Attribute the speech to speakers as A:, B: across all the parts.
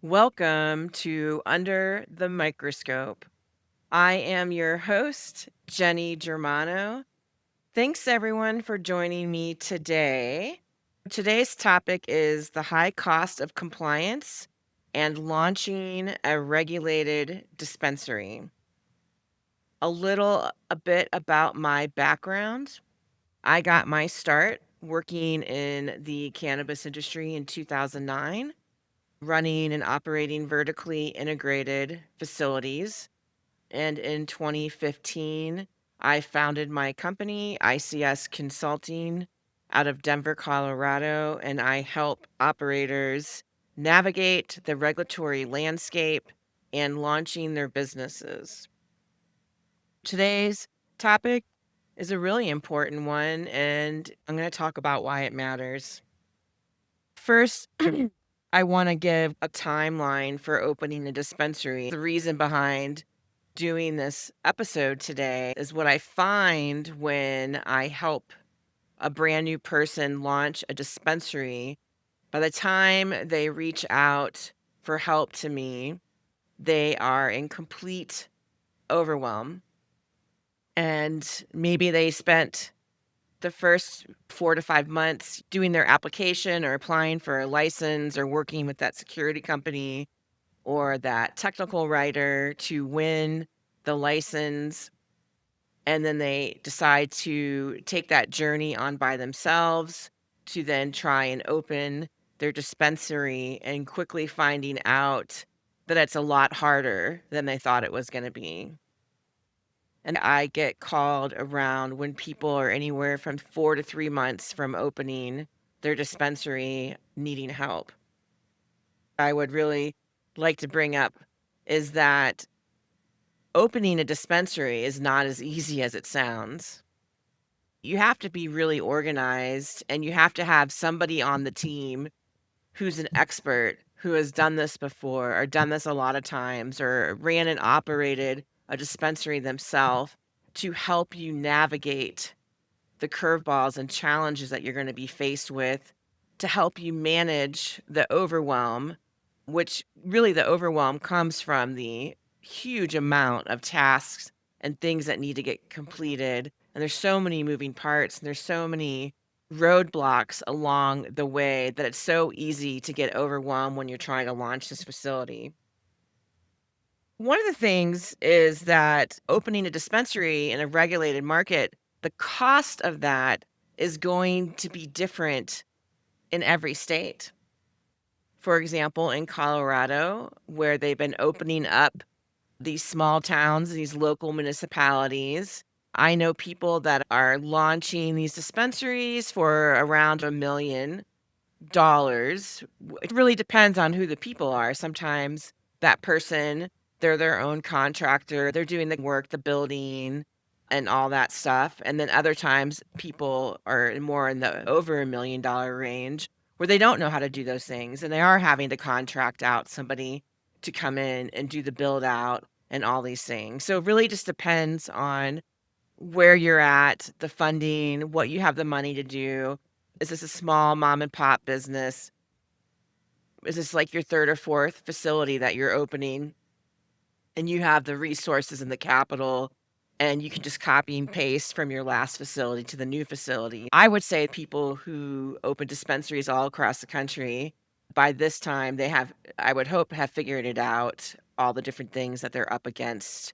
A: Welcome to Under the Microscope. I am your host, Jenny Germano. Thanks everyone for joining me today. Today's topic is the high cost of compliance and launching a regulated dispensary. A bit about my background. I got my start working in the cannabis industry in 2009, running and operating vertically integrated facilities. And in 2015, I founded my company, ICS Consulting, out of Denver, Colorado, and I help operators navigate the regulatory landscape and launching their businesses. Today's topic is a really important one, and I'm going to talk about why it matters. First, I want to give a timeline for opening a dispensary. The reason behind doing this episode today is what I find when I help a brand new person launch a dispensary. By the time they reach out for help to me, they are in complete overwhelm. And maybe they spent the first 4 to 5 months doing their application or applying for a license or working with that security company or that technical writer to win the license, and then they decide to take that journey on by themselves to then try and open their dispensary and quickly finding out that it's a lot harder than they thought it was gonna be. And I get called around when people are anywhere from 4 to 3 months from opening their dispensary needing help. I would really like to bring up is that opening a dispensary is not as easy as it sounds. You have to be really organized and you have to have somebody on the team who's an expert who has done this before or done this a lot of times or ran and operated a dispensary themselves to help you navigate the curveballs and challenges that you're going to be faced with to help you manage the overwhelm, which really the overwhelm comes from the huge amount of tasks and things that need to get completed. And there's so many moving parts and there's so many roadblocks along the way that it's so easy to get overwhelmed when you're trying to launch this facility. One of the things is that opening a dispensary in a regulated market, the cost of that is going to be different in every state. For example, in Colorado, where they've been opening up these small towns, these local municipalities, I know people that are launching these dispensaries for around $1 million. It really depends on who the people are. Sometimes that person, they're their own contractor, they're doing the work, the building, and all that stuff. And then other times people are more in the over $1 million range where they don't know how to do those things and they are having to contract out somebody to come in and do the build out and all these things. So it really just depends on where you're at, the funding, what you have the money to do. Is this a small mom and pop business? Is this like your third or fourth facility that you're opening and you have the resources and the capital and you can just copy and paste from your last facility to the new facility? I would say people who open dispensaries all across the country, by this time they have, I would hope, have figured it out, all the different things that they're up against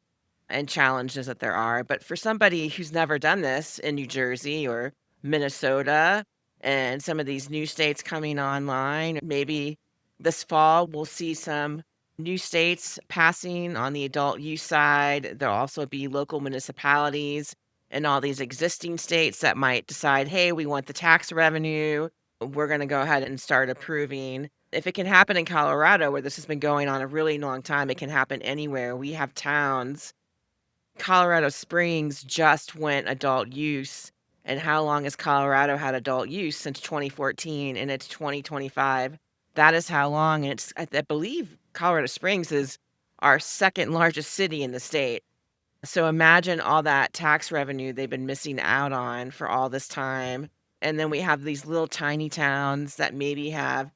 A: and challenges that there are. But for somebody who's never done this in New Jersey or Minnesota and some of these new states coming online, maybe this fall we'll see some new states passing on the adult use side. There'll also be local municipalities in all these existing states that might decide, hey, we want the tax revenue. We're going to go ahead and start approving. If it can happen in Colorado, where this has been going on a really long time, it can happen anywhere. We have towns. Colorado Springs just went adult use. And how long has Colorado had adult use? Since 2014, and it's 2025. That is how long. And I believe Colorado Springs is our second largest city in the state. So imagine all that tax revenue they've been missing out on for all this time. And then we have these little tiny towns that maybe have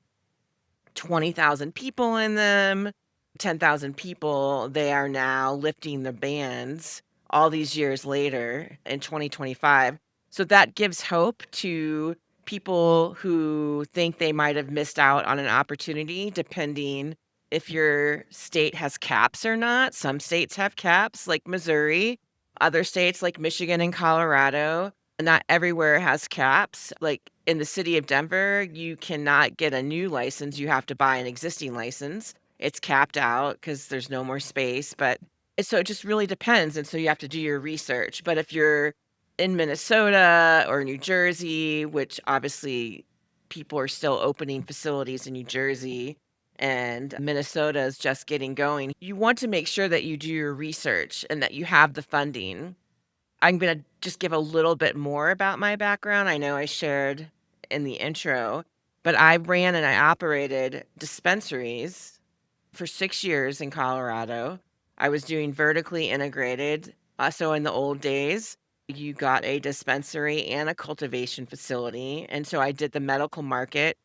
A: 20,000 people in them, 10,000 people. They are now lifting the bans all these years later in 2025. So that gives hope to people who think they might have missed out on an opportunity, depending if your state has caps or not. Some states have caps, like Missouri, other states, like Michigan and Colorado. Not everywhere has caps. Like in the city of Denver, you cannot get a new license. You have to buy an existing license. It's capped out because there's no more space. But so it just really depends. And so you have to do your research. But if you're in Minnesota or New Jersey, which obviously people are still opening facilities in New Jersey and Minnesota is just getting going, you want to make sure that you do your research and that you have the funding. I'm gonna just give a little bit more about my background. I know I shared in the intro, but I ran and I operated dispensaries for 6 years in Colorado. I was doing vertically integrated. So in the old days, you got a dispensary and a cultivation facility, and so I did the medical market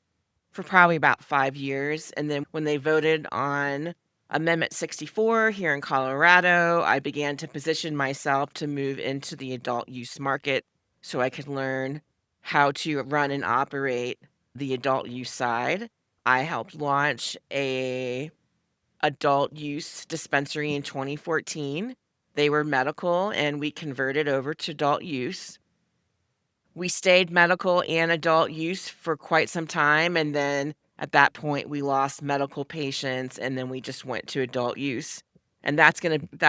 A: for probably about 5 years, and then when they voted on Amendment 64 here in Colorado, I began to position myself to move into the adult use market so I could learn how to run and operate the adult use side. I helped launch a adult use dispensary in 2014. They were medical, and we converted over to adult use. We stayed medical and adult use for quite some time, and then at that point, we lost medical patients, and then we just went to adult use. And that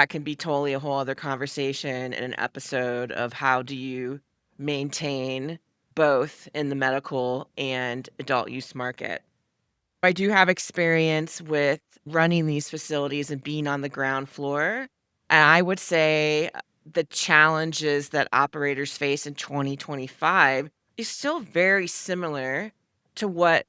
A: can be totally a whole other conversation in an episode of how do you maintain both in the medical and adult use market. I do have experience with running these facilities and being on the ground floor. And I would say the challenges that operators face in 2025 is still very similar to what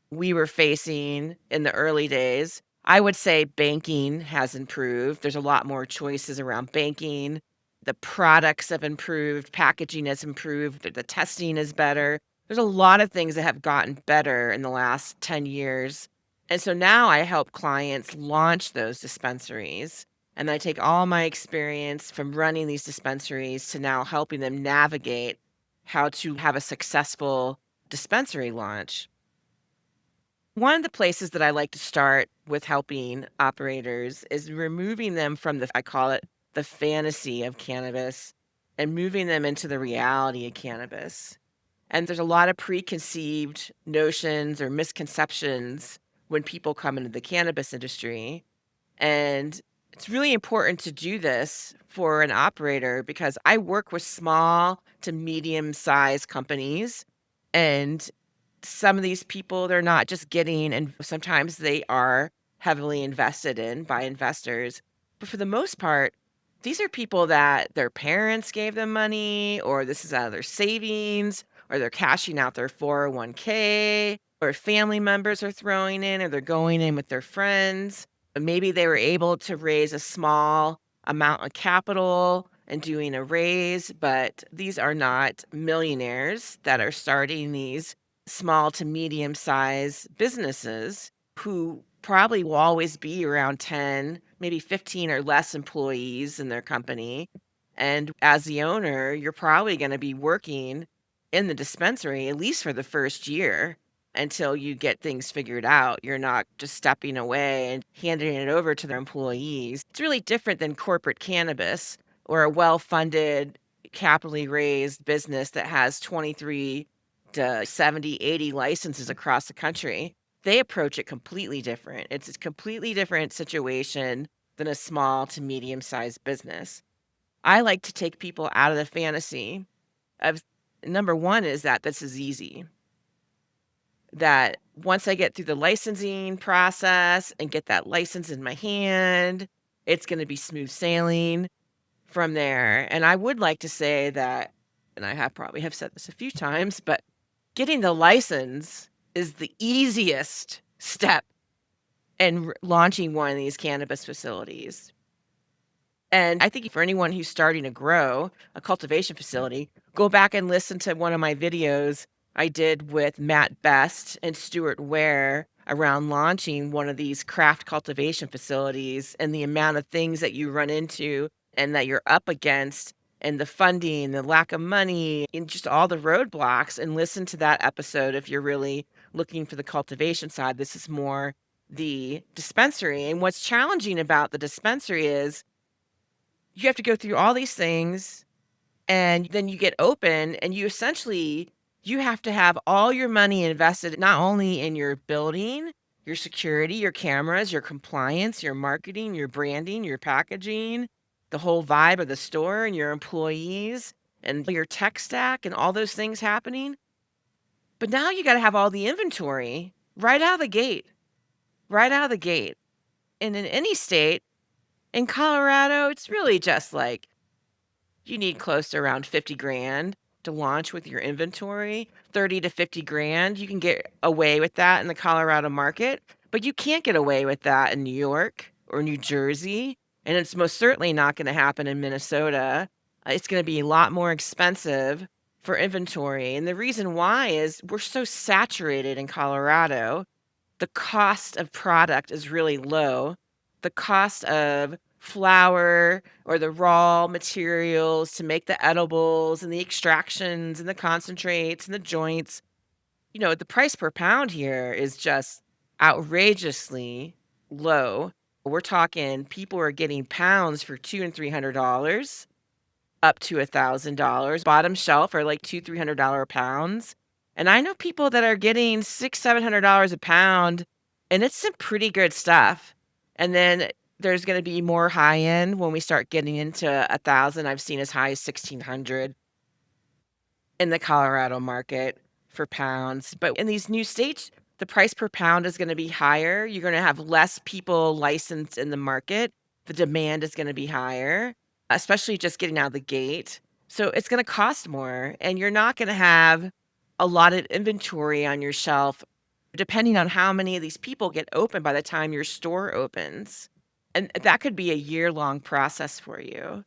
A: we were facing in the early days. I would say banking has improved. There's a lot more choices around banking. The products have improved, packaging has improved, the testing is better. There's a lot of things that have gotten better in the last 10 years. And so now I help clients launch those dispensaries. And I take all my experience from running these dispensaries to now helping them navigate how to have a successful dispensary launch. One of the places that I like to start with helping operators is removing them from I call it the fantasy of cannabis and moving them into the reality of cannabis. And there's a lot of preconceived notions or misconceptions when people come into the cannabis industry. And it's really important to do this for an operator because I work with small to medium sized companies. And some of these people, they're not just getting, and sometimes they are heavily invested in by investors. But for the most part, these are people that their parents gave them money, or this is out of their savings, or they're cashing out their 401k, or family members are throwing in, or they're going in with their friends. Maybe they were able to raise a small amount of capital and doing a raise, but these are not millionaires that are starting these small to medium sized businesses who probably will always be around 10, maybe 15 or less employees in their company. And as the owner, you're probably going to be working in the dispensary at least for the first year until you get things figured out. You're not just stepping away and handing it over to their employees. It's really different than corporate cannabis or a well funded, capitally raised business that has 23 to 70, 80 licenses across the country. They approach it completely different. It's a completely different situation than a small to medium sized business. I like to take people out of the fantasy of number one is that this is easy. That once I get through the licensing process and get that license in my hand, it's going to be smooth sailing from there. And I would like to say that, and I have probably have said this a few times, but getting the license is the easiest step in launching one of these cannabis facilities. And I think for anyone who's starting to grow a cultivation facility, go back and listen to one of my videos I did with Matt Best and Stuart Ware around launching one of these craft cultivation facilities and the amount of things that you run into and that you're up against and the funding, the lack of money, and just all the roadblocks. And listen to that episode if you're really looking for the cultivation side. This is more the dispensary. And what's challenging about the dispensary is you have to go through all these things and then you get open and you have to have all your money invested not only in your building, your security, your cameras, your compliance, your marketing, your branding, your packaging, the whole vibe of the store and your employees and your tech stack and all those things happening. But now you got to have all the inventory right out of the gate, right out of the gate. And in any state, in Colorado, it's really just like you need close to around 50 grand to launch with your inventory, 30 to 50 grand. You can get away with that in the Colorado market, but you can't get away with that in New York or New Jersey. And it's most certainly not going to happen in Minnesota. It's going to be a lot more expensive for inventory. And the reason why is we're so saturated in Colorado. The cost of product is really low. The cost of flour or the raw materials to make the edibles and the extractions and the concentrates and the joints, the price per pound here is just outrageously low. We're talking people are getting pounds for $200 and $300 up to $1,000. Bottom shelf are like $200-$300 pounds. And I know people that are getting $600-$700 a pound, and it's some pretty good stuff. And then there's going to be more high end when we start getting into 1,000. I've seen as high as 1,600 in the Colorado market for pounds. But in these new states, the price per pound is going to be higher. You're going to have less people licensed in the market. The demand is going to be higher, especially just getting out of the gate. So it's going to cost more, and you're not going to have a lot of inventory on your shelf, depending on how many of these people get open by the time your store opens. And that could be a year-long process for you.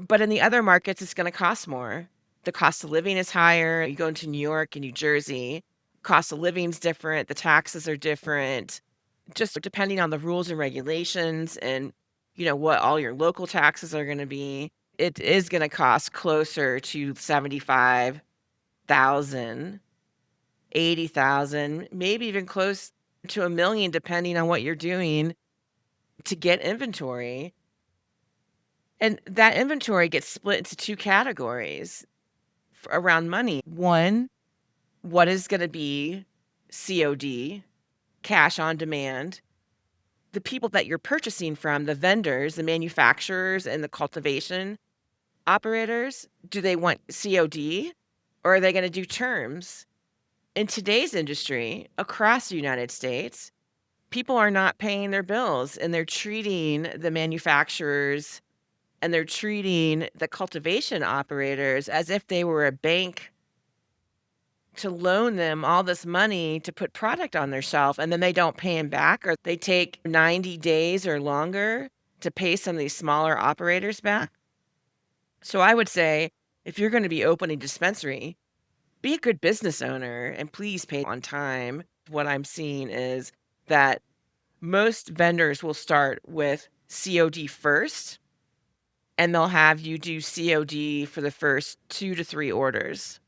A: But in the other markets, it's gonna cost more. The cost of living is higher. You go into New York and New Jersey, cost of living's different, the taxes are different, just depending on the rules and regulations and, what all your local taxes are gonna be. It is gonna cost closer to 75,000, 80,000, maybe even close to 1,000,000 depending on what you're doing to get inventory. And that inventory gets split into 2 categories around money. One, what is gonna be COD, cash on demand? The people that you're purchasing from, the vendors, the manufacturers, and the cultivation operators, do they want COD or are they gonna do terms? In today's industry, across the United States, people are not paying their bills, and they're treating the manufacturers and they're treating the cultivation operators as if they were a bank to loan them all this money to put product on their shelf, and then they don't pay them back, or they take 90 days or longer to pay some of these smaller operators back. So I would say if you're going to be opening a dispensary, be a good business owner and please pay on time. What I'm seeing is that most vendors will start with COD first, and they'll have you do COD for the first 2 to 3 orders.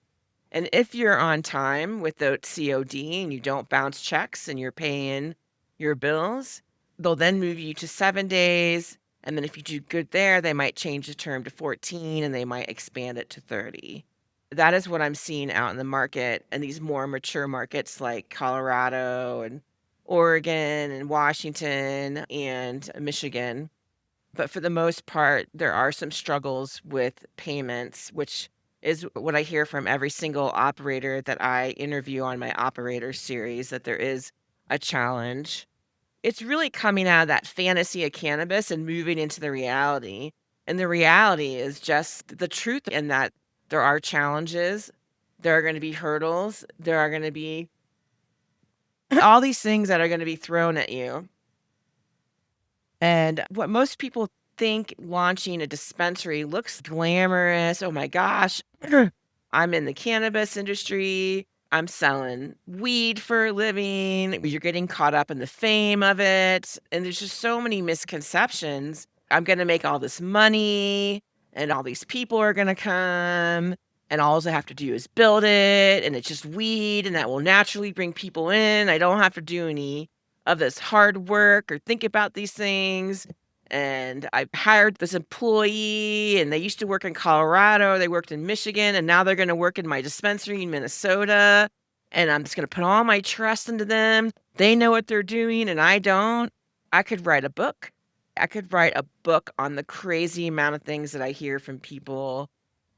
A: And if you're on time with the COD and you don't bounce checks and you're paying your bills, they'll then move you to 7 days, and then if you do good there, they might change the term to 14 and they might expand it to 30. That is what I'm seeing out in the market and these more mature markets like Colorado and Oregon and Washington and Michigan. But for the most part, there are some struggles with payments, which is what I hear from every single operator that I interview on my operator series, that there is a challenge. It's really coming out of that fantasy of cannabis and moving into the reality. And the reality is just the truth in that there are challenges, there are going to be hurdles, there are going to be all these things that are going to be thrown at you. And what most people think launching a dispensary looks glamorous. Oh my gosh, I'm in the cannabis industry. I'm selling weed for a living. You're getting caught up in the fame of it. And there's just so many misconceptions. I'm going to make all this money and all these people are going to come. And all I have to do is build it. And it's just weed. And that will naturally bring people in. I don't have to do any of this hard work or think about these things. And I hired this employee, and they used to work in Colorado, they worked in Michigan, and now they're gonna work in my dispensary in Minnesota, and I'm just gonna put all my trust into them. They know what they're doing, and I don't. I could write a book. I could write a book on the crazy amount of things that I hear from people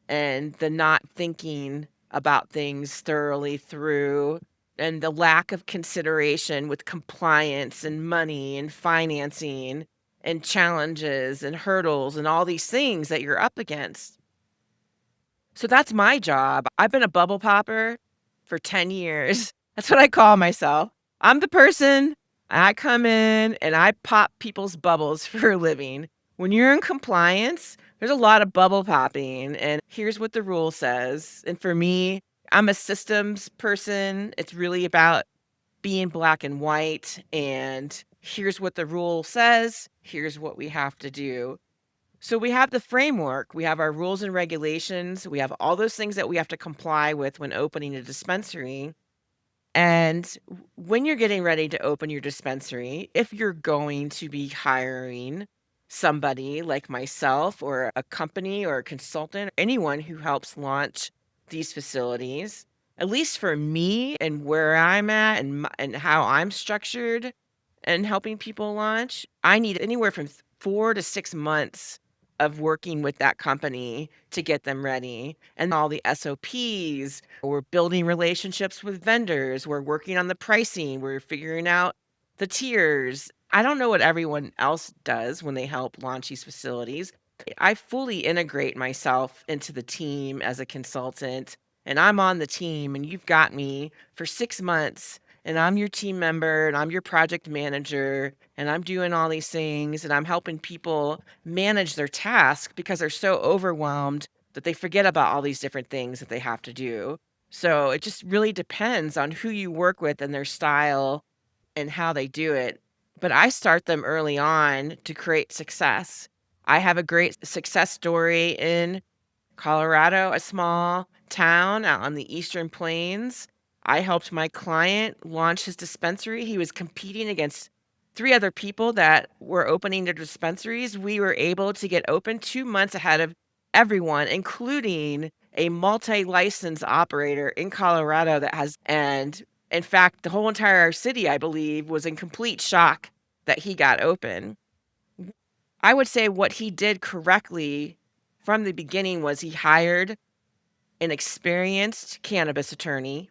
A: and the not thinking about things thoroughly through and the lack of consideration with compliance and money and financing and challenges and hurdles and all these things that you're up against. So that's my job. I've been a bubble popper for 10 years. That's what I call myself. I'm the person, I come in and I pop people's bubbles for a living. When you're in compliance, there's a lot of bubble popping, and here's what the rule says. And for me, I'm a systems person. It's really about being black and white. And here's what the rule says. Here's what we have to do. So we have the framework, we have our rules and regulations, we have all those things that we have to comply with when opening a dispensary. And when you're getting ready to open your dispensary, if you're going to be hiring somebody like myself or a company or a consultant, anyone who helps launch these facilities, at least for me and where I'm at and how I'm structured and helping people launch, I need anywhere from 4 to 6 months of working with that company to get them ready and all the SOPs. We're building relationships with vendors. We're working on the pricing. We're figuring out the tiers. I don't know what everyone else does when they help launch these facilities. I fully integrate myself into the team as a consultant, and I'm on the team, and you've got me for 6 months, and I'm your team member, and I'm your project manager, and I'm doing all these things, and I'm helping people manage their task because they're so overwhelmed that they forget about all these different things that they have to do. So it just really depends on who you work with and their style and how they do it. But I start them early on to create success. I have a great success story in Colorado, a small town out on the Eastern Plains. I helped my client launch his dispensary. He was competing against 3 other people that were opening their dispensaries. We were able to get open 2 months ahead of everyone, including a multi-license operator in Colorado that has and in fact, the whole entire city, I believe, was in complete shock that he got open. I would say what he did correctly from the beginning was he hired an experienced cannabis attorney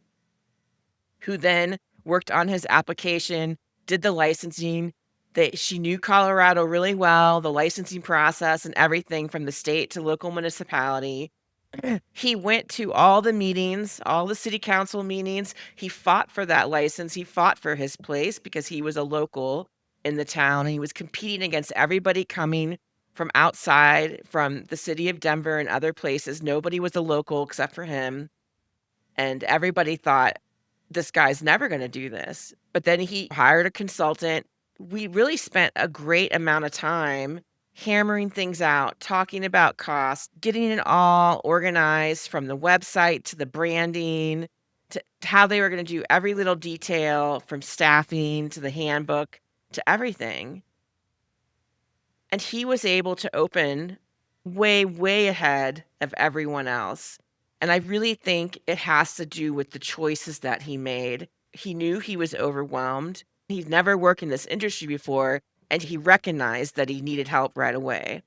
A: who then worked on his application, did the licensing. She knew Colorado really well, the licensing process and everything from the state to local municipality. He went to all the meetings, all the city council meetings. He fought for that license. He fought for his place because he was a local in the town. He was competing against everybody coming from outside, from the city of Denver and other places. Nobody was a local except for him. And everybody thought, this guy's never going to do this. But then he hired a consultant. We really spent a great amount of time hammering things out, talking about cost, getting it all organized from the website to the branding to how they were going to do every little detail from staffing to the handbook to everything. And he was able to open way, way ahead of everyone else. And I really think it has to do with the choices that he made. He knew he was overwhelmed. He'd never worked in this industry before, and he recognized that he needed help right away.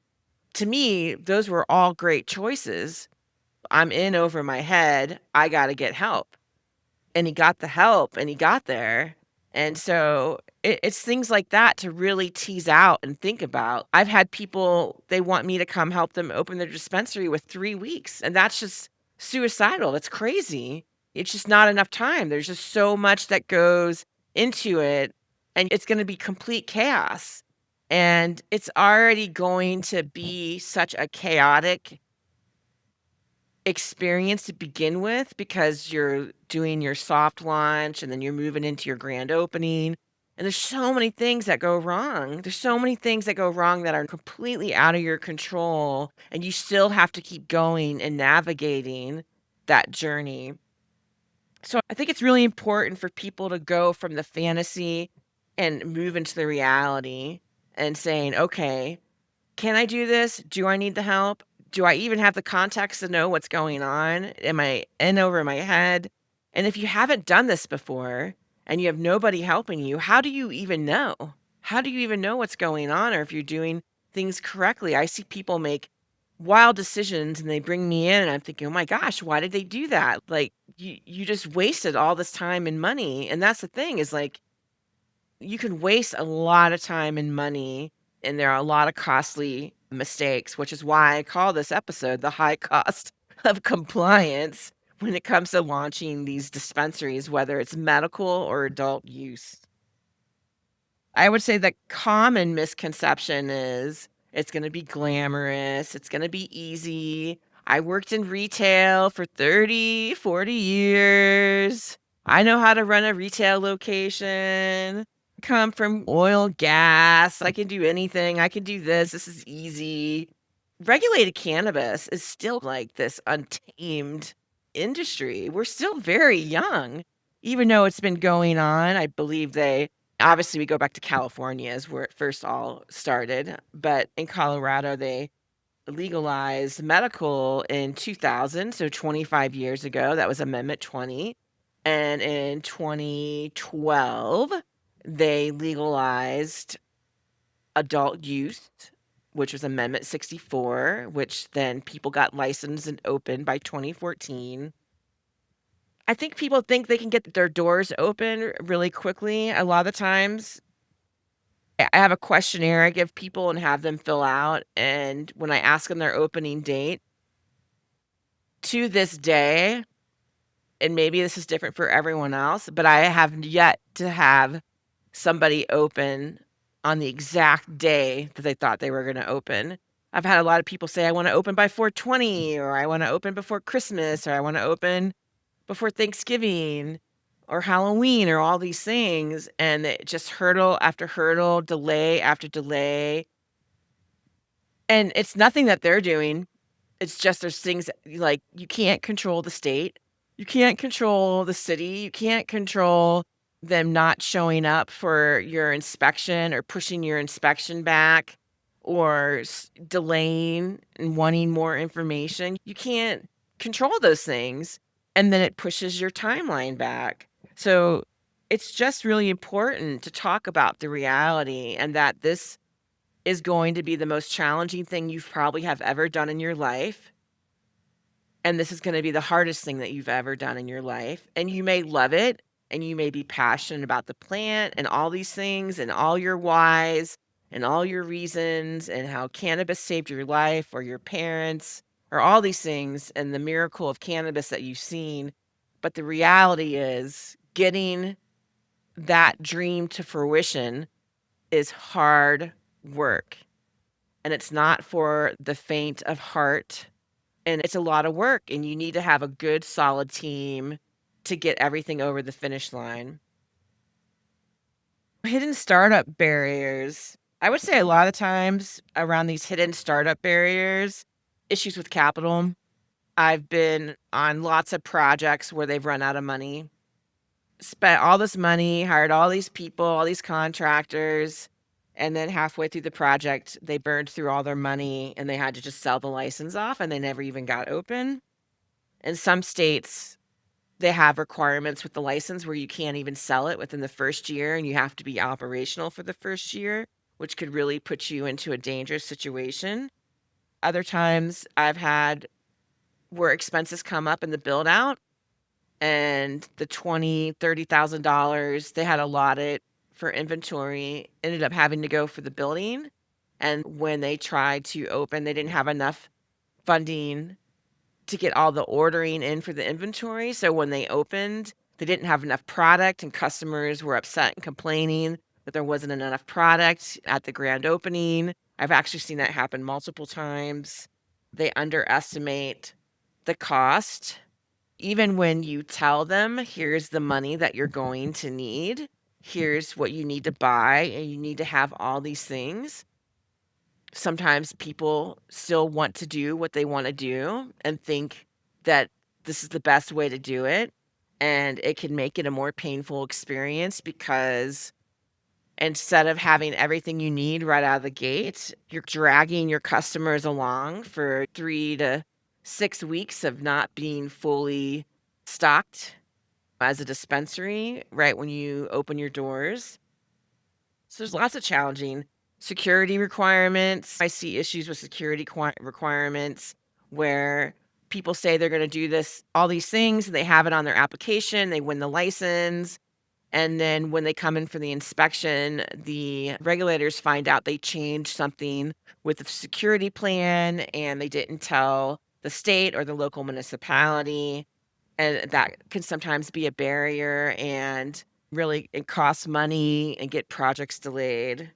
A: To me, those were all great choices. I'm in over my head. I got to get help. And he got the help and he got there. And so it's things like that to really tease out and think about. I've had people, they want me to come help them open their dispensary with 3 weeks. And that's just suicidal. That's crazy. It's just not enough time. There's just so much that goes into it. And it's going to be complete chaos. And it's already going to be such a chaotic experience to begin with because you're doing your soft launch and then you're moving into your grand opening. And there's so many things that go wrong. There's so many things that go wrong that are completely out of your control. And you still have to keep going and navigating that journey. So I think it's really important for people to go from the fantasy and move into the reality and saying, okay, can I do this? Do I need the help? Do I even have the context to know what's going on? Am I in over my head? And if you haven't done this before and you have nobody helping you, how do you even know? How do you even know what's going on or if you're doing things correctly? I see people make wild decisions and they bring me in and I'm thinking, "Oh my gosh, why did they do that?" Like you just wasted all this time and money. And that's the thing is like you can waste a lot of time and money, and there are a lot of costly mistakes, which is why I call this episode "The High Cost of Compliance" when it comes to launching these dispensaries, whether it's medical or adult use. I would say the common misconception is it's gonna be glamorous, it's gonna be easy. I worked in retail for 30, 40 years. I know how to run a retail location. Come from oil, gas, I can do anything, I can do this, this is easy. Regulated cannabis is still like this untamed industry. We're still very young, even though it's been going on. I believe they obviously we go back to California is where it first all started, but in Colorado, they legalized medical in 2000, so 25 years ago. That was Amendment 20. And in 2012, they legalized adult use, which was Amendment 64, which then people got licensed and open by 2014. I think people think they can get their doors open really quickly. A lot of the times, I have a questionnaire I give people and have them fill out, and when I ask them their opening date, to this day, and maybe this is different for everyone else, but I have yet to have somebody open on the exact day that they thought they were gonna open. I've had a lot of people say, "I wanna open by 4/20," or "I wanna open before Christmas," or "I wanna open before Thanksgiving," or Halloween, or all these things, and it just hurdle after hurdle, delay after delay, and it's nothing that they're doing. It's just there's things that like, you can't control the state, you can't control the city, you can't control them not showing up for your inspection or pushing your inspection back or delaying and wanting more information. You can't control those things, and then it pushes your timeline back. So, it's just really important to talk about the reality and that this is going to be the most challenging thing you've probably have ever done in your life, and this is gonna be the hardest thing that you've ever done in your life, and you may love it, and you may be passionate about the plant and all these things and all your whys and all your reasons and how cannabis saved your life or your parents or all these things and the miracle of cannabis that you've seen, but the reality is getting that dream to fruition is hard work, and it's not for the faint of heart. And it's a lot of work, and you need to have a good solid team to get everything over the finish line. Hidden startup barriers. I would say a lot of times around these hidden startup barriers, issues with capital. I've been on lots of projects where they've run out of money, spent all this money, hired all these people, all these contractors, and then halfway through the project, they burned through all their money and they had to just sell the license off and they never even got open. In some states, they have requirements with the license where you can't even sell it within the first year, and you have to be operational for the first year, which could really put you into a dangerous situation. Other times, I've had where expenses come up in the build out and the $20,000, $30,000 they had allotted for inventory ended up having to go for the building, and when they tried to open, they didn't have enough funding to get all the ordering in for the inventory, so when they opened, they didn't have enough product and customers were upset and complaining that there wasn't enough product at the grand opening. I've actually seen that happen multiple times. They underestimate the cost, even when you tell them, here's the money that you're going to need, here's what you need to buy, and you need to have all these things. Sometimes people still want to do what they want to do and think that this is the best way to do it. And it can make it a more painful experience because instead of having everything you need right out of the gate, you're dragging your customers along for 3 to 6 weeks of not being fully stocked as a dispensary right when you open your doors. So there's lots of challenging security requirements. I see issues with security requirements where people say they're going to do this, all these things, and they have it on their application, they win the license. And then when they come in for the inspection, the regulators find out they changed something with the security plan and they didn't tell the state or the local municipality. And that can sometimes be a barrier and really it costs money and get projects delayed.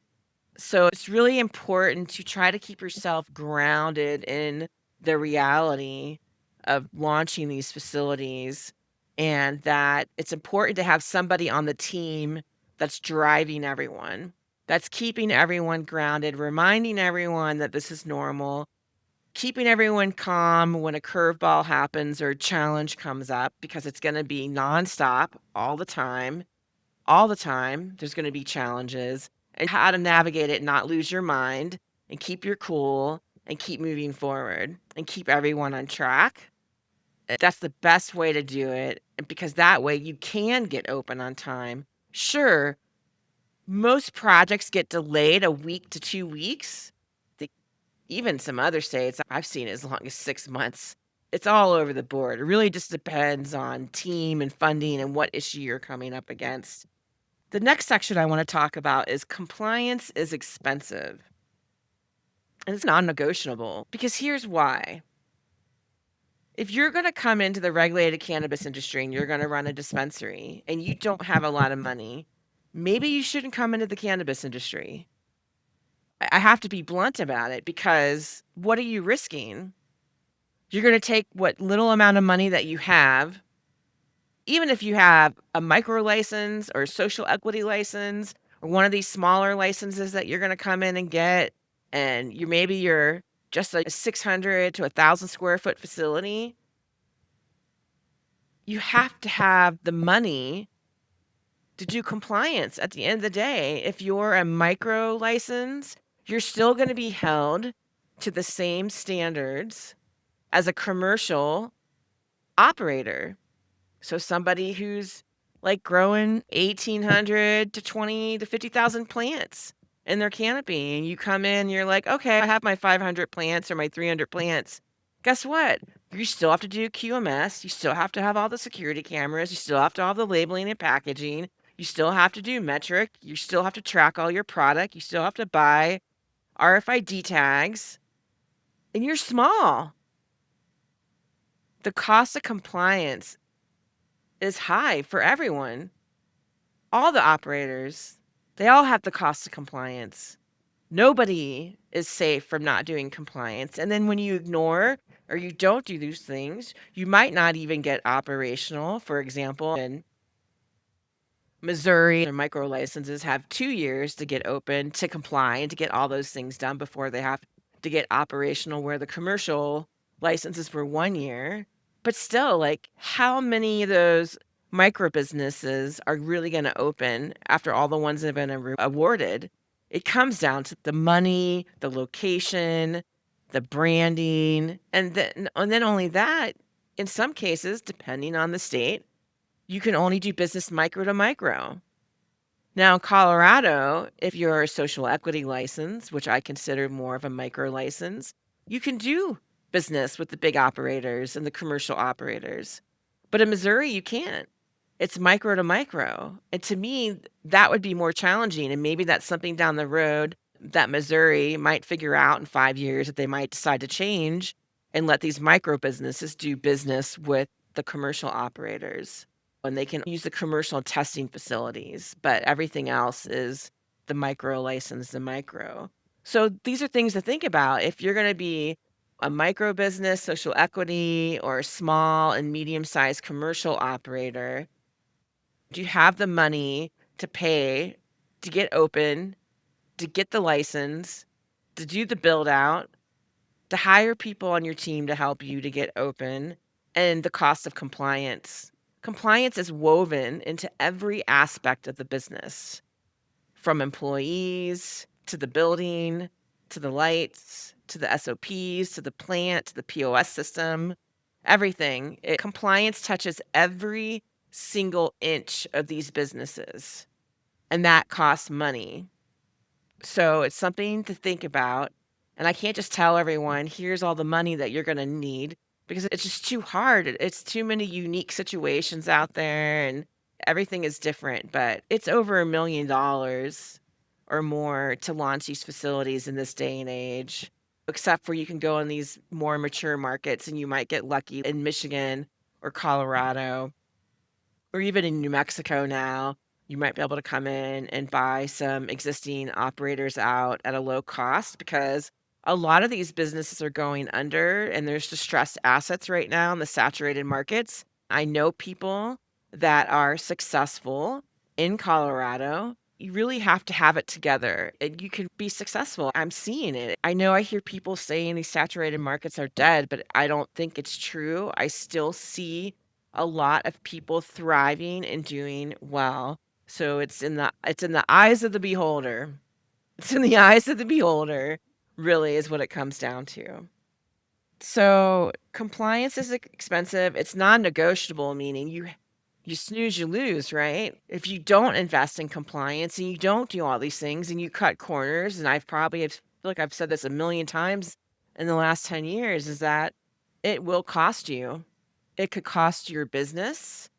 A: So it's really important to try to keep yourself grounded in the reality of launching these facilities and that it's important to have somebody on the team that's driving everyone, that's keeping everyone grounded, reminding everyone that this is normal, keeping everyone calm when a curveball happens or a challenge comes up because it's going to be nonstop all the time. All the time, there's going to be challenges and how to navigate it, and not lose your mind and keep your cool and keep moving forward and keep everyone on track. That's the best way to do it because that way you can get open on time. Sure, most projects get delayed a week to 2 weeks. Even some other states, I've seen as long as 6 months. It's all over the board. It really just depends on team and funding and what issue you're coming up against. The next section I want to talk about is compliance is expensive. And it's non-negotiable because here's why. If you're going to come into the regulated cannabis industry and you're going to run a dispensary and you don't have a lot of money, maybe you shouldn't come into the cannabis industry. I have to be blunt about it because what are you risking? You're going to take what little amount of money that you have, even if you have a micro license or a social equity license or one of these smaller licenses that you're going to come in and get, and you're just a 600 to 1,000 square foot facility, you have to have the money to do compliance at the end of the day. If you're a micro license, you're still going to be held to the same standards as a commercial operator. So somebody who's like growing 1,800 to 20 to 50,000 plants in their canopy, and you come in, you're like, okay, I have my 500 plants or my 300 plants. Guess what? You still have to do QMS. You still have to have all the security cameras. You still have to have the labeling and packaging. You still have to do metric. You still have to track all your product. You still have to buy RFID tags. And you're small. The cost of compliance is high for everyone. All the operators, they all have the cost of compliance. Nobody is safe from not doing compliance. And then when you ignore or you don't do these things, you might not even get operational. For example, in Missouri, their micro licenses have 2 years to get open, to comply, and to get all those things done before they have to get operational, where the commercial licenses were 1 year. But still, like, how many of those micro businesses are really going to open after all the ones that have been awarded? It comes down to the money, the location, the branding, and then only that, in some cases, depending on the state, you can only do business micro to micro. Now, in Colorado, if you're a social equity license, which I consider more of a micro license, you can do business with the big operators and the commercial operators. But in Missouri, you can't. It's micro to micro. And to me, that would be more challenging. And maybe that's something down the road that Missouri might figure out in 5 years, that they might decide to change and let these micro businesses do business with the commercial operators. And they can use the commercial testing facilities, but everything else is the micro license, the micro. So these are things to think about. If you're going to be a micro business, social equity, or a small and medium-sized commercial operator, do you have the money to pay to get open, to get the license, to do the build out, to hire people on your team to help you to get open, and the cost of compliance? Compliance is woven into every aspect of the business, from employees to the building, to the lights, to the SOPs, to the plant, to the POS system, everything. Compliance touches every single inch of these businesses, and that costs money. So it's something to think about. And I can't just tell everyone, here's all the money that you're going to need, because it's just too hard. It's too many unique situations out there and everything is different. But it's over $1 million or more to launch these facilities in this day and age, except for you can go in these more mature markets and you might get lucky in Michigan or Colorado or even in New Mexico now. You might be able to come in and buy some existing operators out at a low cost, because a lot of these businesses are going under and there's distressed assets right now in the saturated markets. I know people that are successful in Colorado. You really have to have it together and you can be successful. I'm seeing it. I know I hear people saying these saturated markets are dead, but I don't think it's true. I still see a lot of people thriving and doing well. So it's in the eyes of the beholder. It's in the eyes of the beholder, really is what it comes down to. So compliance is expensive. It's non-negotiable, meaning you snooze, you lose, right? If you don't invest in compliance and you don't do all these things and you cut corners, and I feel like I've said this a million times in the last 10 years, is that it will cost you. It could cost your business.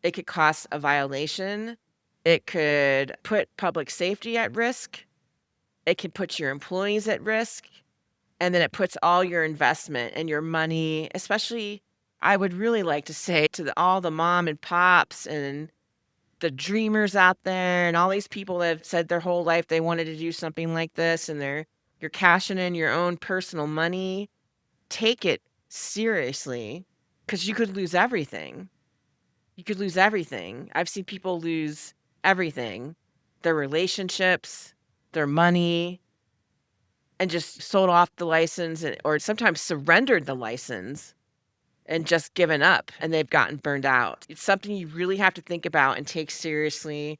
A: It could cost a violation. It could put public safety at risk. It can put your employees at risk. And then it puts all your investment and your money, especially, I would really like to say to all the mom and pops and the dreamers out there and all these people that have said their whole life they wanted to do something like this, and you're cashing in your own personal money. Take it seriously, because you could lose everything. You could lose everything. I've seen people lose everything, their relationships, their money, and just sold off the license, or sometimes surrendered the license and just given up, and they've gotten burned out. It's something you really have to think about and take seriously.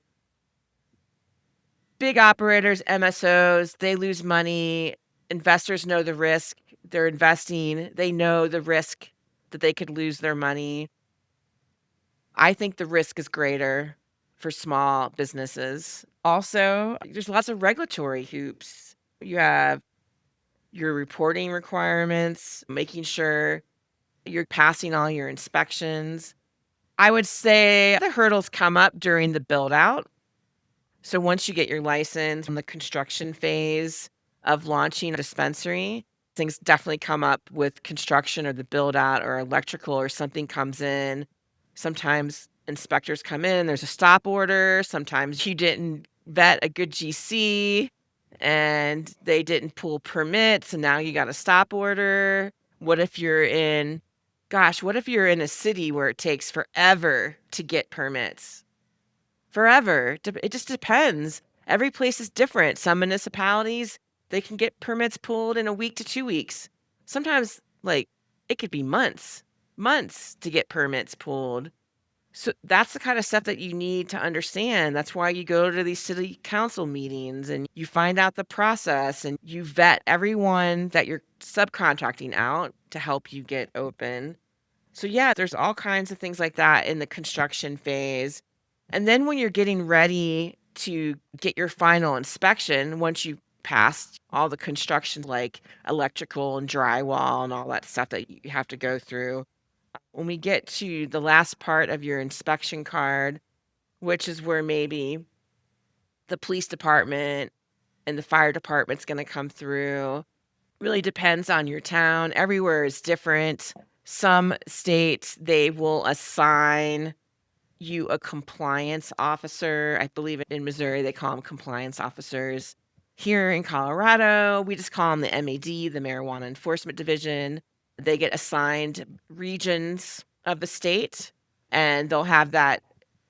A: Big operators, MSOs, they lose money. Investors know the risk. They're investing. They know the risk that they could lose their money. I think the risk is greater for small businesses. Also, there's lots of regulatory hoops. You have your reporting requirements, making sure you're passing all your inspections. I would say the hurdles come up during the build out. So once you get your license in the construction phase of launching a dispensary, things definitely come up with construction or the build out or electrical or something comes in. Sometimes inspectors come in, there's a stop order. Sometimes you didn't vet a good GC and they didn't pull permits and now you got a stop order. What if you're in, what if you're in a city where it takes forever to get permits? Forever. It just depends. Every place is different. Some municipalities, they can get permits pulled in a week to 2 weeks. Sometimes, like, it could be months to get permits pulled. So that's the kind of stuff that you need to understand. That's why you go to these city council meetings and you find out the process and you vet everyone that you're subcontracting out to help you get open. So yeah, there's all kinds of things like that in the construction phase. And then when you're getting ready to get your final inspection, once you've passed all the construction, like electrical and drywall and all that stuff that you have to go through, when we get to the last part of your inspection card, which is where maybe the police department and the fire department's going to come through, really depends on your town. Everywhere is different. Some states, they will assign you a compliance officer. I believe in Missouri, they call them compliance officers. Here in Colorado, we just call them the MAD, the Marijuana Enforcement Division. They get assigned regions of the state, and they'll have that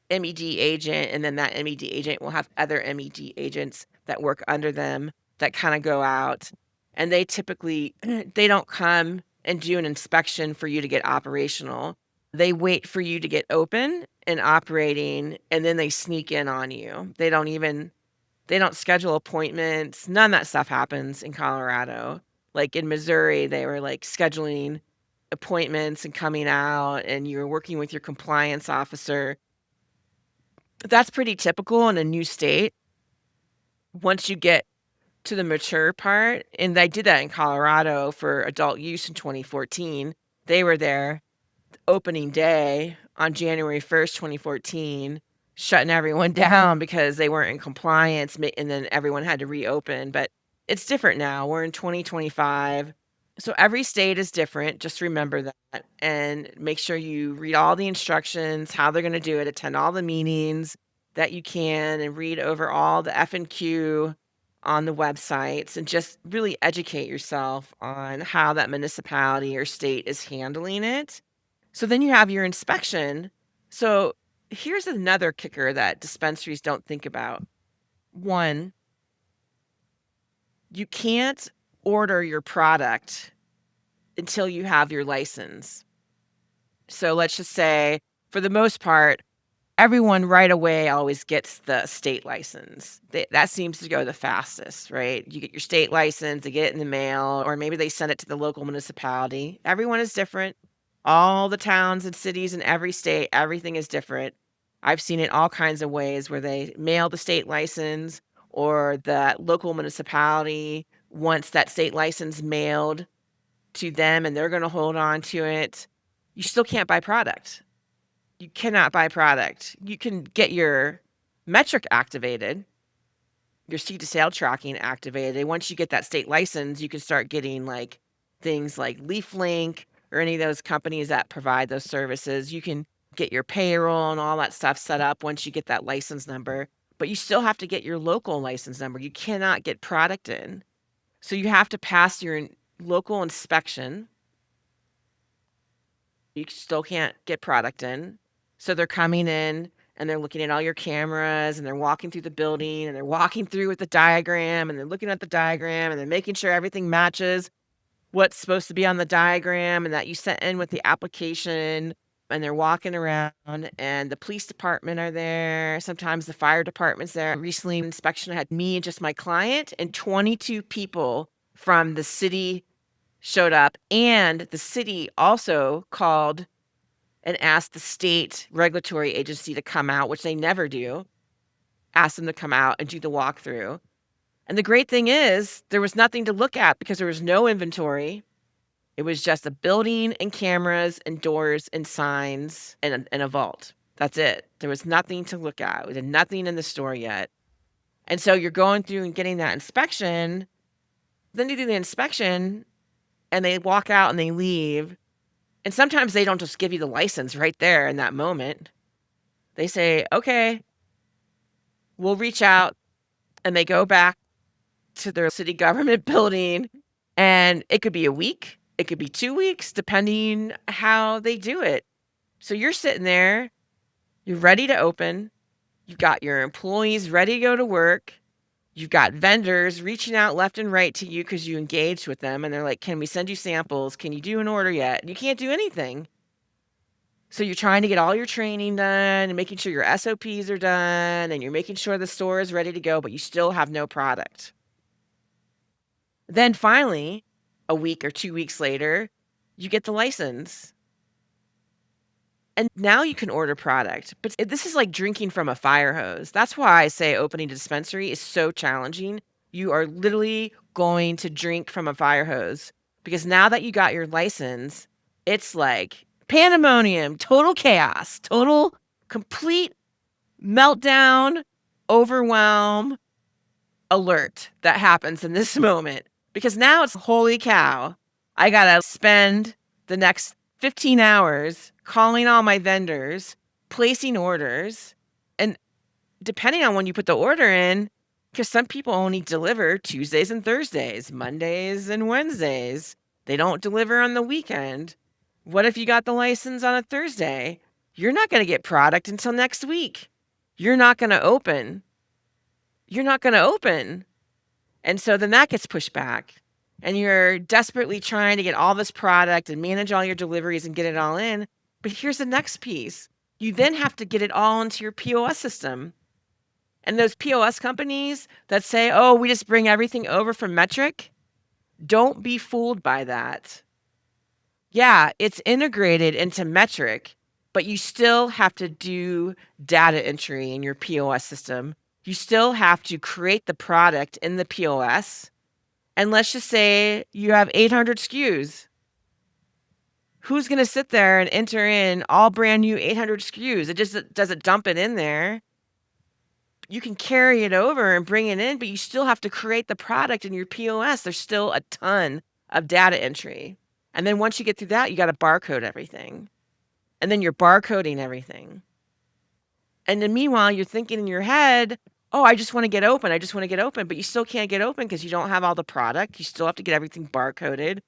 A: MED agent, and then that MED agent will have other MED agents that work under them that kinda go out, and they typically they don't come and do an inspection for you to get operational. They wait for you to get open and operating, and then they sneak in on you. They don't schedule appointments. None of that stuff happens in Colorado. Like, in Missouri, they were, like, scheduling appointments and coming out, and you're working with your compliance officer. That's pretty typical in a new state. Once you get to the mature part, and I did that in Colorado for adult use in 2014. They were there opening day on January 1st, 2014, shutting everyone down because they weren't in compliance, and then everyone had to reopen, but it's different now. We're in 2025. So every state is different, just remember that, and make sure you read all the instructions, how they're gonna do it, attend all the meetings that you can, and read over all the F&Q on the websites, and just really educate yourself on how that municipality or state is handling it. So then you have your inspection. So here's another kicker that dispensaries don't think about. One, you can't order your product until you have your license. So let's just say, for the most part, everyone right away always gets the state license. That seems to go the fastest, right? You get your state license, they get it in the mail, or maybe they send it to the local municipality. Everyone is different. All the towns and cities in every state, everything is different. I've seen it all kinds of ways where they mail the state license, or the local municipality wants that state license mailed to them and they're going to hold on to it. You still can't buy product. You cannot buy product. You can get your metric activated, your seed to sale tracking activated. Once you get that state license, you can start getting like things like LeafLink or any of those companies that provide those services. You can get your payroll and all that stuff set up once you get that license number, but you still have to get your local license number. You cannot get product in. So you have to pass your local inspection. You still can't get product in. So they're coming in and they're looking at all your cameras, and they're walking through the building, and they're walking through with the diagram, and they're looking at the diagram, and they're making sure everything matches what's supposed to be on the diagram and that you sent in with the application. And they're walking around, and the police department are there. Sometimes the fire department's there. Recently, inspection had me and just my client, and 22 people from the city showed up, and the city also called and asked the state regulatory agency to come out, which they never do, ask them to come out and do the walkthrough. And the great thing is there was nothing to look at because there was no inventory. It was just a building and cameras and doors and signs and a vault. That's it. There was nothing to look at. We had nothing in the store yet. And so you're going through and getting that inspection. Then you do the inspection, and they walk out and they leave. And sometimes they don't just give you the license right there in that moment. They say, okay, we'll reach out. And they go back to their city government building, and it could be a week. It could be 2 weeks, depending how they do it. So you're sitting there, you're ready to open. You've got your employees ready to go to work. You've got vendors reaching out left and right to you because you engaged with them, and they're like, can we send you samples? Can you do an order yet? You can't do anything. So you're trying to get all your training done and making sure your SOPs are done, and you're making sure the store is ready to go, but you still have no product. Then finally, a week or 2 weeks later, you get the license. And now you can order product, but this is like drinking from a fire hose. That's why I say opening a dispensary is so challenging. You are literally going to drink from a fire hose, because now that you got your license, it's like pandemonium, total chaos, total complete meltdown, overwhelm, alert that happens in this moment. Because now it's holy cow, I gotta spend the next 15 hours calling all my vendors, placing orders, and depending on when you put the order in, Because some people only deliver Tuesdays and Thursdays, Mondays and Wednesdays. They don't deliver on the weekend. What if you got the license on a Thursday? You're not going to get product until next week. You're not going to open. You're not going to open. And so then that gets pushed back. And you're desperately trying to get all this product and manage all your deliveries and get it all in. But here's the next piece. You then have to get it all into your POS system. And those POS companies that say, oh, we just bring everything over from Metric, don't be fooled by that. Yeah, it's integrated into Metric, but you still have to do data entry in your POS system. You still have to create the product in the POS. And let's just say you have 800 SKUs. Who's going to sit there and enter in all brand new 800 SKUs? It just doesn't dump it in there. You can carry it over and bring it in, but you still have to create the product in your POS. There's still a ton of data entry. And then once you get through that, you got to barcode everything. And then you're barcoding everything. And then meanwhile, you're thinking in your head, oh, I just want to get open. I just want to get open. But you still can't get open because you don't have all the product. You still have to get everything barcoded.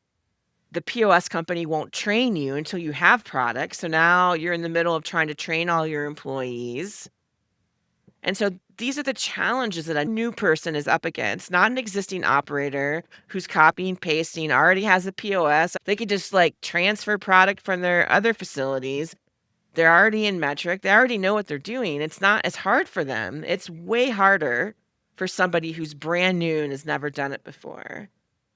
A: The POS company won't train you until you have product. So now you're in the middle of trying to train all your employees. And so these are the challenges that a new person is up against, not an existing operator who's copying, pasting, already has a POS. They could just like transfer product from their other facilities. They're already in Metric. They already know what they're doing. It's not as hard for them. It's way harder for somebody who's brand new and has never done it before.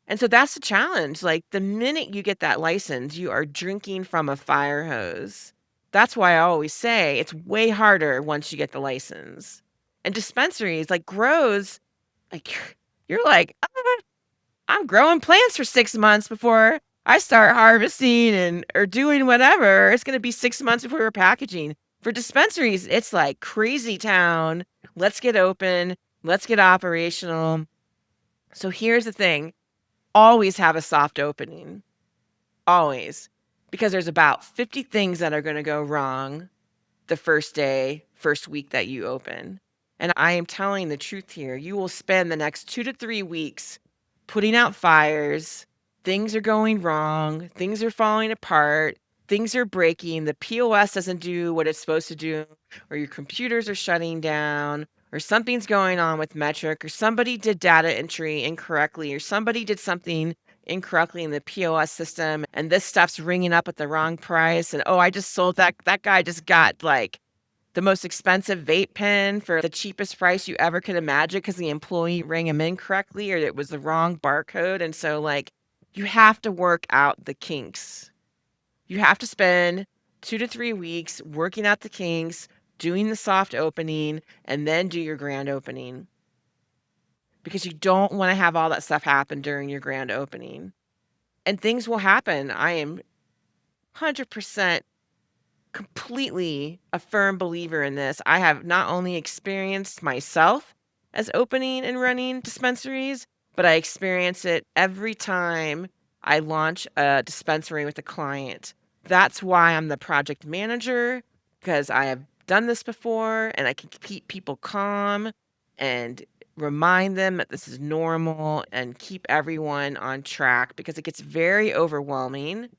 A: And so that's the challenge. Like the minute you get that license, you are drinking from a fire hose. That's why I always say it's way harder once you get the license. And dispensaries, like grows, like you're like, I'm growing plants for 6 months before I start harvesting and or doing whatever. It's going to be 6 months before we're packaging. For dispensaries, it's like crazy town. Let's get open. Let's get operational. So here's the thing. Always have a soft opening. Always. Because there's about 50 things that are going to go wrong the first day, first week that you open. And I am telling the truth here. You will spend the next 2 to 3 weeks putting out fires. Things are going wrong. Things are falling apart. Things are breaking. The POS doesn't do what it's supposed to do, or your computers are shutting down, or something's going on with Metric, or somebody did data entry incorrectly, or somebody did something incorrectly in the POS system, and this stuff's ringing up at the wrong price. And oh, I just sold that guy just got like the most expensive vape pen for the cheapest price you ever could imagine because the employee rang him in correctly or it was the wrong barcode. And so like you have to work out the kinks. You have to spend 2 to 3 weeks working out the kinks, doing the soft opening, and then do your grand opening. Because you don't want to have all that stuff happen during your grand opening. And things will happen. I am 100% completely a firm believer in this. I have not only experienced myself as opening and running dispensaries, but I experience it every time I launch a dispensary with a client. That's why I'm the project manager, because I have done this before and I can keep people calm and remind them that this is normal and keep everyone on track because it gets very overwhelming.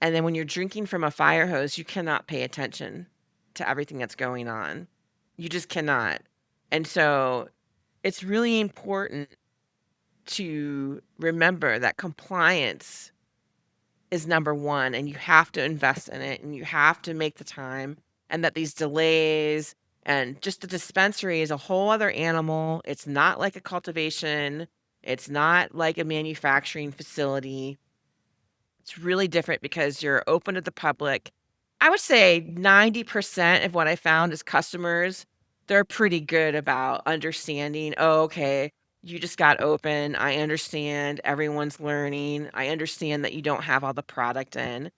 A: And then when you're drinking from a fire hose, you cannot pay attention to everything that's going on. You just cannot. And so it's really important to remember that compliance is number one, and you have to invest in it and you have to make the time, and that these delays and just the dispensary is a whole other animal. It's not like a cultivation. It's not like a manufacturing facility. It's really different because you're open to the public. I would say 90% of what I found is customers, they're pretty good about understanding, "Oh, okay, you just got open. I understand everyone's learning. I understand that you don't have all the product in."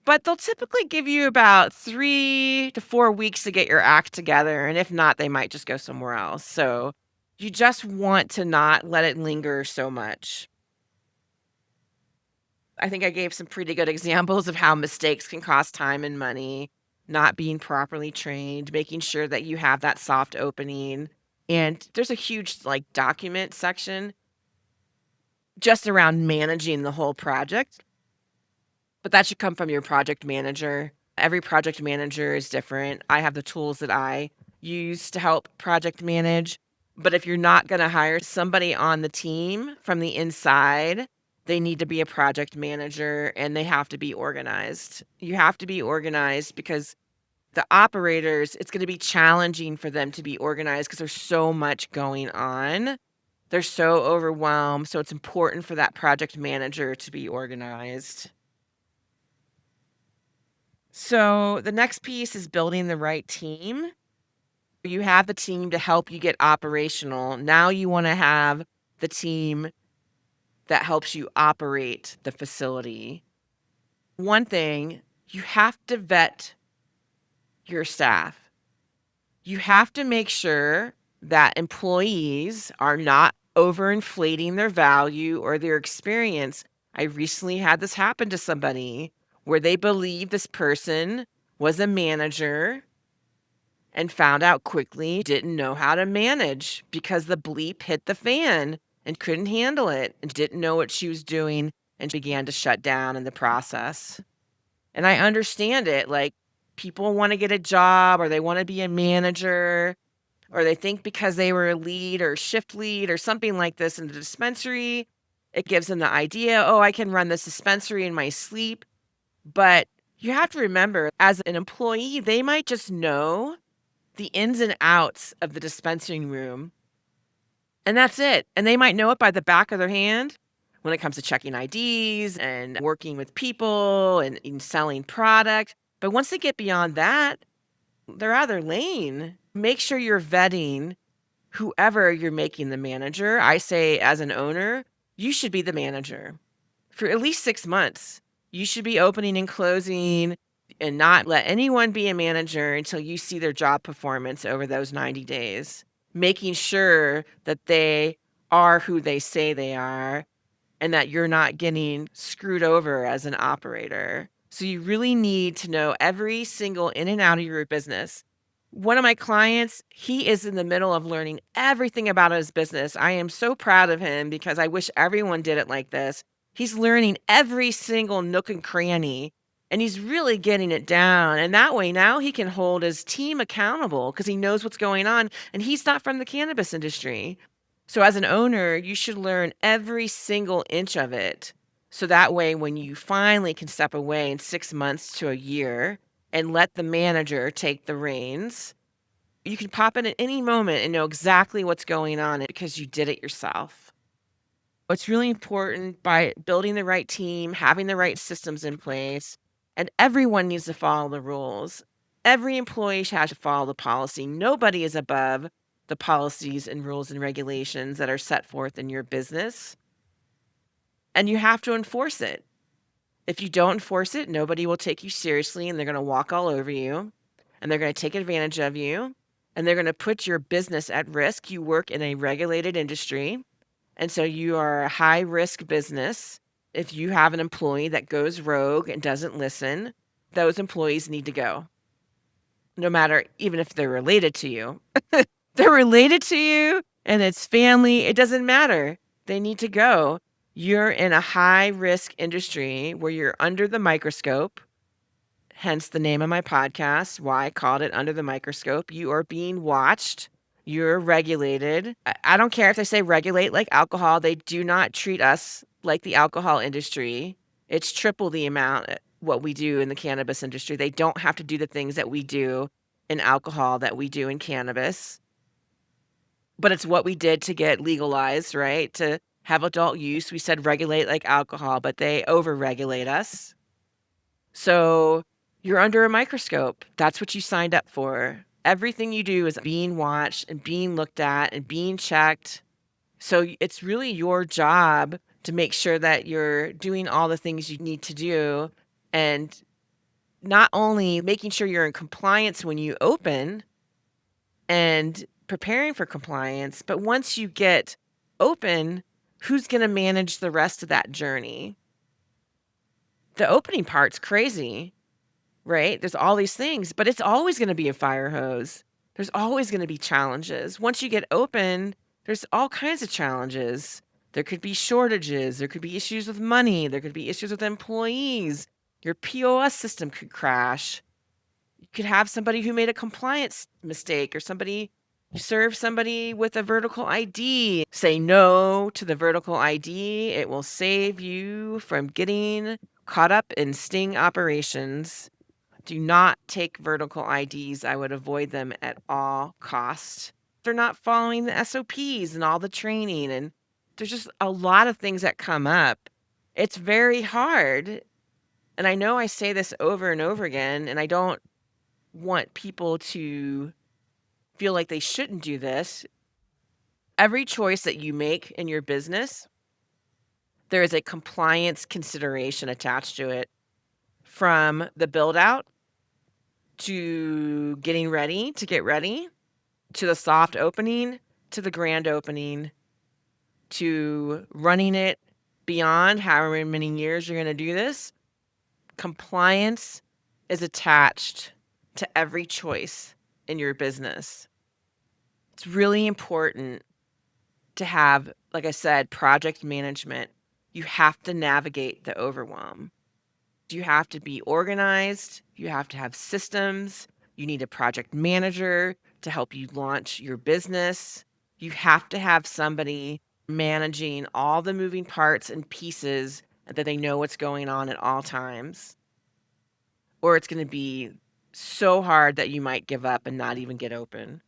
A: But they'll typically give you about 3 to 4 weeks to get your act together, and if not, they might just go somewhere else. So, you just want to not let it linger so much. I think I gave some pretty good examples of how mistakes can cost time and money, not being properly trained, making sure that you have that soft opening. And there's a huge like document section just around managing the whole project, but that should come from your project manager. Every project manager is different. I have the tools that I use to help project manage. But if you're not going to hire somebody on the team from the inside, they need to be a project manager and they have to be organized. You have to be organized because the operators, it's going to be challenging for them to be organized because there's so much going on. They're so overwhelmed. So it's important for that project manager to be organized. So the next piece is building the right team. You have the team to help you get operational. Now you want to have the team that helps you operate the facility. One thing, you have to vet your staff. You have to make sure that employees are not overinflating their value or their experience. I recently had this happen to somebody where they believed this person was a manager and found out quickly didn't know how to manage because the bleep hit the fan and couldn't handle it and didn't know what she was doing and began to shut down in the process. And I understand it. Like, people want to get a job or they want to be a manager or they think because they were a lead or shift lead or something like this in the dispensary, it gives them the idea, oh, I can run this dispensary in my sleep. But you have to remember, as an employee, they might just know the ins and outs of the dispensing room, and that's it. And they might know it by the back of their hand when it comes to checking IDs and working with people and selling product. But once they get beyond that, they're out of their lane. Make sure you're vetting whoever you're making the manager. I say, as an owner, you should be the manager for at least 6 months. You should be opening and closing and not let anyone be a manager until you see their job performance over those 90 days, making sure that they are who they say they are and that you're not getting screwed over as an operator. So you really need to know every single in and out of your business. One of my clients, he is in the middle of learning everything about his business. I am so proud of him because I wish everyone did it like this. He's learning every single nook and cranny, and he's really getting it down. And that way now he can hold his team accountable because he knows what's going on, and he's not from the cannabis industry. So as an owner, you should learn every single inch of it. So that way, when you finally can step away in 6 months to a year and let the manager take the reins, you can pop in at any moment and know exactly what's going on because you did it yourself. It's really important by building the right team, having the right systems in place, and everyone needs to follow the rules. Every employee has to follow the policy. Nobody is above the policies and rules and regulations that are set forth in your business, and you have to enforce it. If you don't enforce it, nobody will take you seriously and they're going to walk all over you and they're going to take advantage of you and they're going to put your business at risk. You work in a regulated industry, and so you are a high risk business. If you have an employee that goes rogue and doesn't listen, those employees need to go. No matter, even if they're related to you. They're related to you and it's family, it doesn't matter. They need to go. You're in a high risk industry where you're under the microscope, hence the name of my podcast, why I called it Under the Microscope. You are being watched. You're regulated. I don't care if they say regulate like alcohol. They do not treat us like the alcohol industry. It's triple the amount what we do in the cannabis industry. They don't have to do the things that we do in alcohol that we do in cannabis. But it's what we did to get legalized, right? To have adult use. We said regulate like alcohol, but they overregulate us. So you're under a microscope. That's what you signed up for. Everything you do is being watched and being looked at and being checked. So it's really your job to make sure that you're doing all the things you need to do and not only making sure you're in compliance when you open and preparing for compliance, but once you get open, who's going to manage the rest of that journey? The opening part's crazy, right? There's all these things, but it's always going to be a fire hose. There's always going to be challenges. Once you get open, there's all kinds of challenges. There could be shortages. There could be issues with money. There could be issues with employees. Your POS system could crash. You could have somebody who made a compliance mistake, or somebody serve somebody with a vertical ID. Say no to the vertical ID. It will save you from getting caught up in sting operations. Do not take vertical IDs. I would avoid them at all costs. They're not following the SOPs and all the training, and there's just a lot of things that come up. It's very hard. And I know I say this over and over again, and I don't want people to feel like they shouldn't do this. Every choice that you make in your business, there is a compliance consideration attached to it, from the build out to getting ready to get ready, to the soft opening, to the grand opening, to running it beyond however many years you're going to do this. Compliance is attached to every choice in your business. It's really important to have, like I said, project management. You have to navigate the overwhelm. You have to be organized. You have to have systems. You need a project manager to help you launch your business. You have to have somebody managing all the moving parts and pieces, that they know what's going on at all times. Or it's going to be so hard that you might give up and not even get open.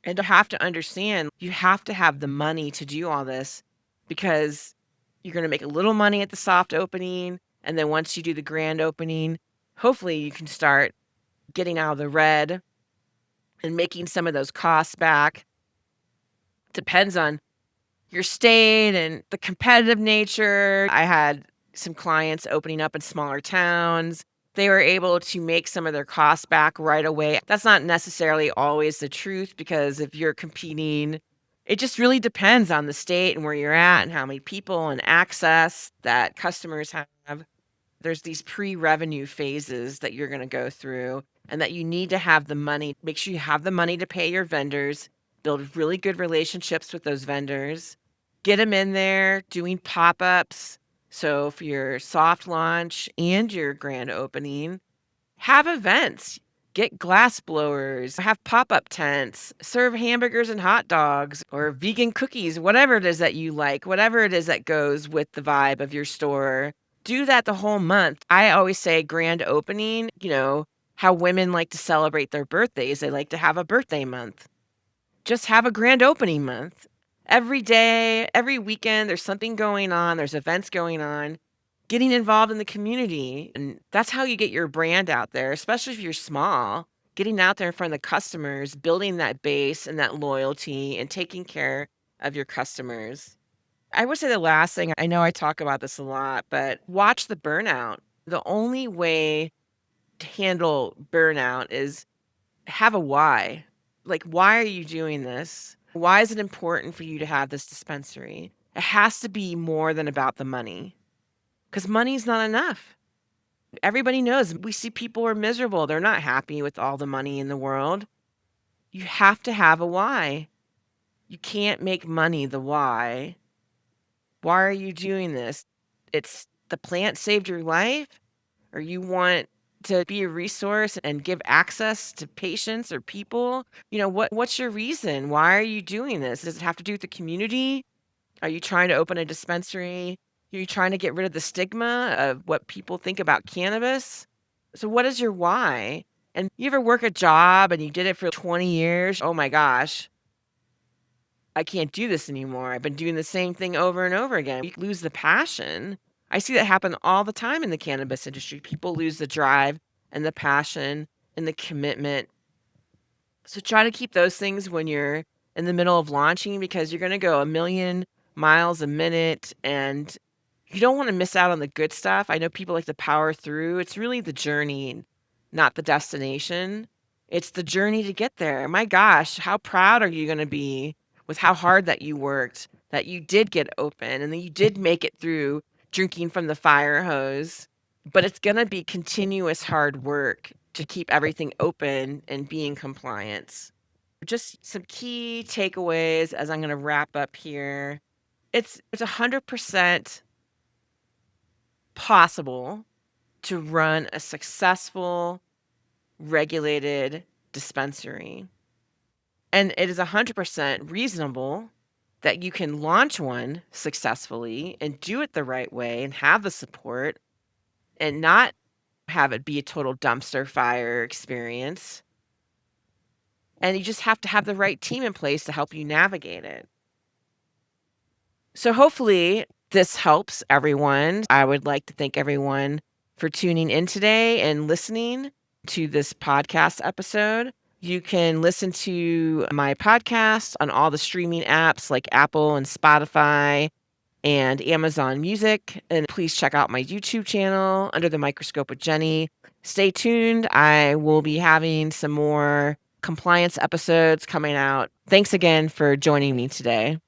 A: And to have to understand, you have to have the money to do all this, because you're going to make a little money at the soft opening. And then once you do the grand opening, hopefully you can start getting out of the red and making some of those costs back. Depends on your state and the competitive nature. I had some clients opening up in smaller towns. They were able to make some of their costs back right away. That's not necessarily always the truth, because if you're competing, it just really depends on the state and where you're at and how many people and access that customers have. There's these pre-revenue phases that you're going to go through, and that you need to have the money. Make sure you have the money to pay your vendors, build really good relationships with those vendors, get them in there doing pop-ups. So for your soft launch and your grand opening, have events, get glass blowers, have pop-up tents, serve hamburgers and hot dogs or vegan cookies, whatever it is that you like, whatever it is that goes with the vibe of your store. Do that the whole month. I always say grand opening, how women like to celebrate their birthdays. They like to have a birthday month. Just have a grand opening month. Every day, every weekend, there's something going on. There's events going on. Getting involved in the community. And that's how you get your brand out there, especially if you're small. Getting out there in front of the customers, building that base and that loyalty, and taking care of your customers. I would say the last thing, I know I talk about this a lot, but watch the burnout. The only way to handle burnout is have a why. Like, why are you doing this? Why is it important for you to have this dispensary? It has to be more than about the money, because money's not enough. Everybody knows, we see people are miserable. They're not happy with all the money in the world. You have to have a why. You can't make money the why. Why are you doing this? It's the plant saved your life, or you want to be a resource and give access to patients or people? What's your reason? Why are you doing this? Does it have to do with the community? Are you trying to open a dispensary? Are you trying to get rid of the stigma of what people think about cannabis? So what is your why? And you ever work a job and you did it for 20 years? Oh my gosh, I can't do this anymore. I've been doing the same thing over and over again. You lose the passion. I see that happen all the time in the cannabis industry. People lose the drive and the passion and the commitment. So try to keep those things when you're in the middle of launching, because you're going to go a million miles a minute and you don't want to miss out on the good stuff. I know people like to power through. It's really the journey, not the destination. It's the journey to get there. My gosh, how proud are you going to be with how hard that you worked, that you did get open and that you did make it through drinking from the fire hose? But it's going to be continuous hard work. to keep everything open and be in compliance. Just some key takeaways as I'm going to wrap up here. It's 100% possible to run a successful regulated dispensary. And it is 100% reasonable that you can launch one successfully and do it the right way and have the support and not have it be a total dumpster fire experience. And you just have to have the right team in place to help you navigate it. So hopefully this helps everyone. I would like to thank everyone for tuning in today and listening to this podcast episode. You can listen to my podcast on all the streaming apps like Apple and Spotify and Amazon Music. And please check out my YouTube channel, Under the Microscope with Jenny. Stay tuned. I will be having some more compliance episodes coming out. Thanks again for joining me today.